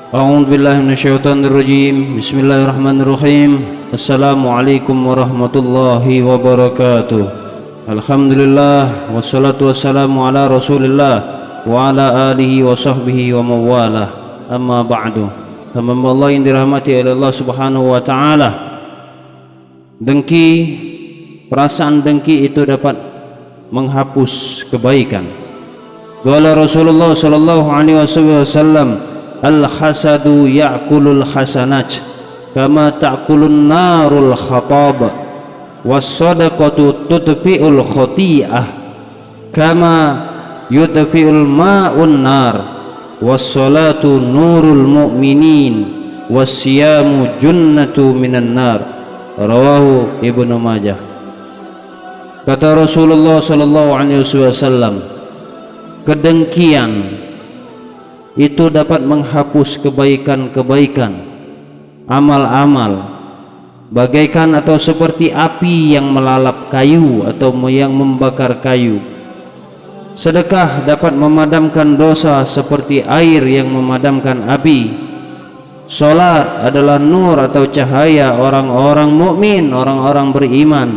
A'udzu billahi minasyaitonir rajim. Bismillahirrahmanirrahim. Assalamualaikum warahmatullahi wabarakatuh. Alhamdulillah wassalatu wassalamu ala Rasulillah wa ala alihi wa sahbihi wa mawalah. Amma ba'du. Hamba Allah yang dirahmati oleh Allah Subhanahu wa taala. Dengki, perasaan dengki itu dapat menghapus kebaikan. Qala Rasulullah sallallahu alaihi wasallam, al-hasadu ya'kulul hasanat kama ta'kulun narul khatab, was-sadaqatu tudfi'ul khati'ah kama yudfi'ul ma'un nar, was-salatu nurul mu'minin, was-siyamu junnatu minan nar. Rawahu Ibnu Majah. Kata Rasulullah sallallahu alaihi wasallam, kedengkian itu dapat menghapus kebaikan-kebaikan, amal-amal, bagaikan atau seperti api yang melalap kayu atau yang membakar kayu. Sedekah dapat memadamkan dosa seperti air yang memadamkan api. Salat adalah nur atau cahaya orang-orang mukmin, orang-orang beriman.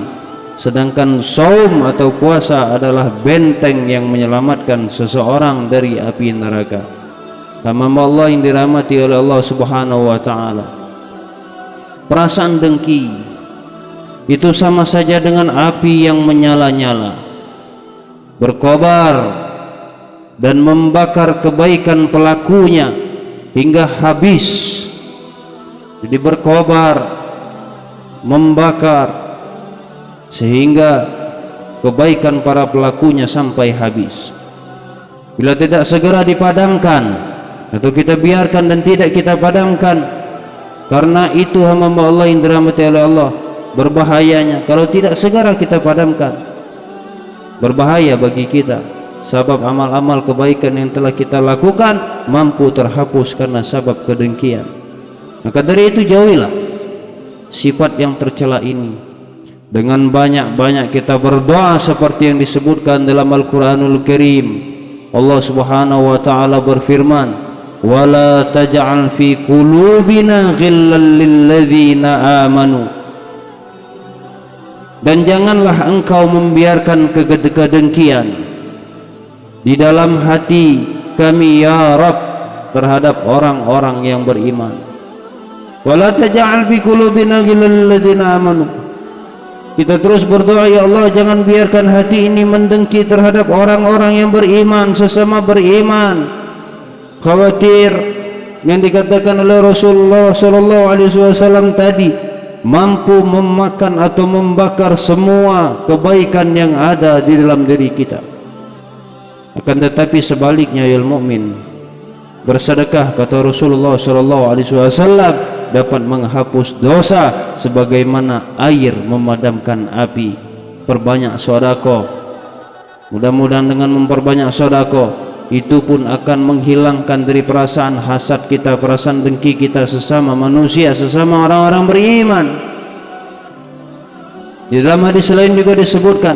Sedangkan saum atau puasa adalah benteng yang menyelamatkan seseorang dari api neraka. Hamba Allah yang dirahmati oleh Allah Subhanahu wa taala. Perasaan dengki itu sama saja dengan api yang menyala-nyala, berkobar dan membakar kebaikan pelakunya hingga habis. Jadi berkobar, membakar sehingga kebaikan para pelakunya sampai habis. Bila tidak segera dipadamkan atau kita biarkan dan tidak kita padamkan, karena itu hamba Allah yang dirahmati oleh Allah, berbahayanya kalau tidak segera kita padamkan. Berbahaya bagi kita, sebab amal-amal kebaikan yang telah kita lakukan mampu terhapus karena sebab kedengkian. Maka dari itu jauhilah sifat yang tercela ini. Dengan banyak-banyak kita berdoa seperti yang disebutkan dalam Al-Quranul Karim. Allah Subhanahu wa taala berfirman, wala taj'al fi qulubina ghillan lilladzina amanu, dan janganlah engkau membiarkan kedengkian di dalam hati kami ya Rabb terhadap orang-orang yang beriman. Wala taj'al fi qulubina ghillan lilladzina amanu. Kita terus berdoa, ya Allah, jangan biarkan hati ini mendengki terhadap orang-orang yang beriman, sesama beriman. Khawatir yang dikatakan oleh Rasulullah sallallahu alaihi wasallam tadi mampu memakan atau membakar semua kebaikan yang ada di dalam diri kita. Akan tetapi sebaliknya ya mukmin, bersedekah kata Rasulullah sallallahu alaihi wasallam dapat menghapus dosa sebagaimana air memadamkan api. Perbanyak sedekah. Mudah-mudahan dengan memperbanyak sedekah itu pun akan menghilangkan dari perasaan hasad kita, perasaan dengki kita sesama manusia, sesama orang-orang beriman. Di dalam hadis lain juga disebutkan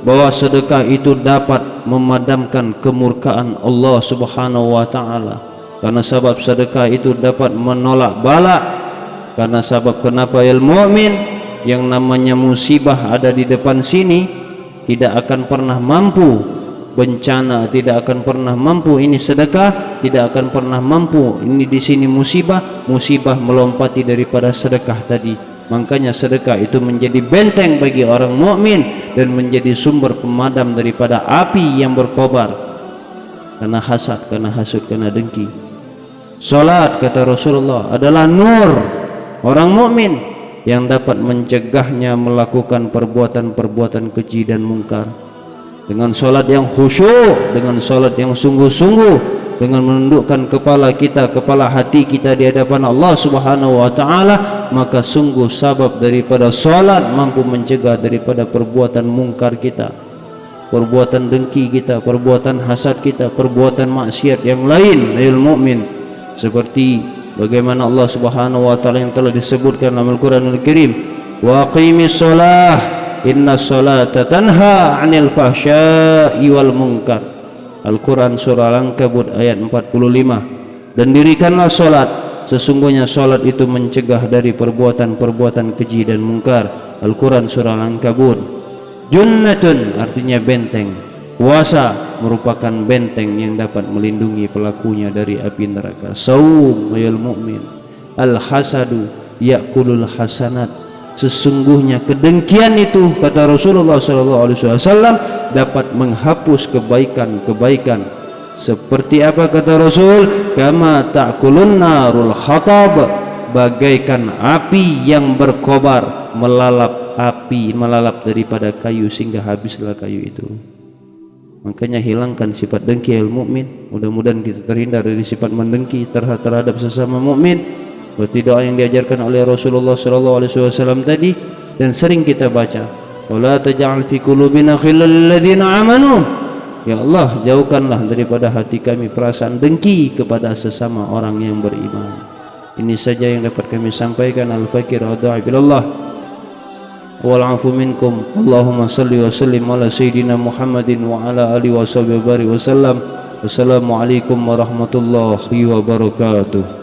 bahwa sedekah itu dapat memadamkan kemurkaan Allah Subhanahu wa taala. Karena sebab sedekah itu dapat menolak bala. Karena sebab kenapa ya mukmin yang namanya musibah ada di depan sini tidak akan pernah mampu, bencana tidak akan pernah mampu, ini sedekah tidak akan pernah mampu, ini di sini musibah melompati daripada sedekah tadi. Makanya sedekah itu menjadi benteng bagi orang mukmin dan menjadi sumber pemadam daripada api yang berkobar karena hasad, karena hasud, karena dengki. Salat kata Rasulullah adalah nur orang mukmin yang dapat mencegahnya melakukan perbuatan-perbuatan keji dan mungkar. Dengan salat yang khusyuk, dengan salat yang sungguh-sungguh, dengan menundukkan kepala kita, kepala hati kita di hadapan Allah Subhanahu wa taala, maka sungguh sabab daripada salat mampu mencegah daripada perbuatan mungkar kita, perbuatan dengki kita, perbuatan hasad kita, perbuatan maksiat yang lain ayol mukmin, seperti bagaimana Allah Subhanahu wa taala yang telah disebutkan dalam Al-Qur'anul Karim, wa aqimis shalah inna sholata tanha 'anil fahsya'i wal munkar. Al-Quran surah Al-Ankabut ayat 45. dan dirikanlah solat. Sesungguhnya solat itu mencegah dari perbuatan-perbuatan keji dan mungkar. Al-Quran surah Al-Ankabut. Junnatun artinya benteng. Puasa merupakan benteng yang dapat melindungi pelakunya dari api neraka. Saum ayul mu'min. Al-hasadu ya'kulul hasanat. Sesungguhnya kedengkian itu, kata Rasulullah SAW, dapat menghapus kebaikan-kebaikan. Seperti apa kata Rasul? Kama ta'kulun narul khatab, bagaikan api yang berkobar, melalap daripada kayu sehingga habislah kayu itu. Makanya hilangkan sifat dengki al mukmin. Mudah-mudahan kita terhindar dari sifat mendengki terhadap sesama mukmin. Seperti doa yang diajarkan oleh Rasulullah SAW tadi dan sering kita baca, wala taj'al fi qulubina ghillal lil ladzina amanu. Ya Allah, jauhkanlah daripada hati kami perasaan dengki kepada sesama orang yang beriman. Ini saja yang dapat kami sampaikan. Al-fakir wa da'i bilallah wal afu minkum. Allahumma salli wa sallim ala sayyidina Muhammadin wa ala alihi wa sahbihi wa sallam. Wassalamualaikum warahmatullahi wabarakatuh.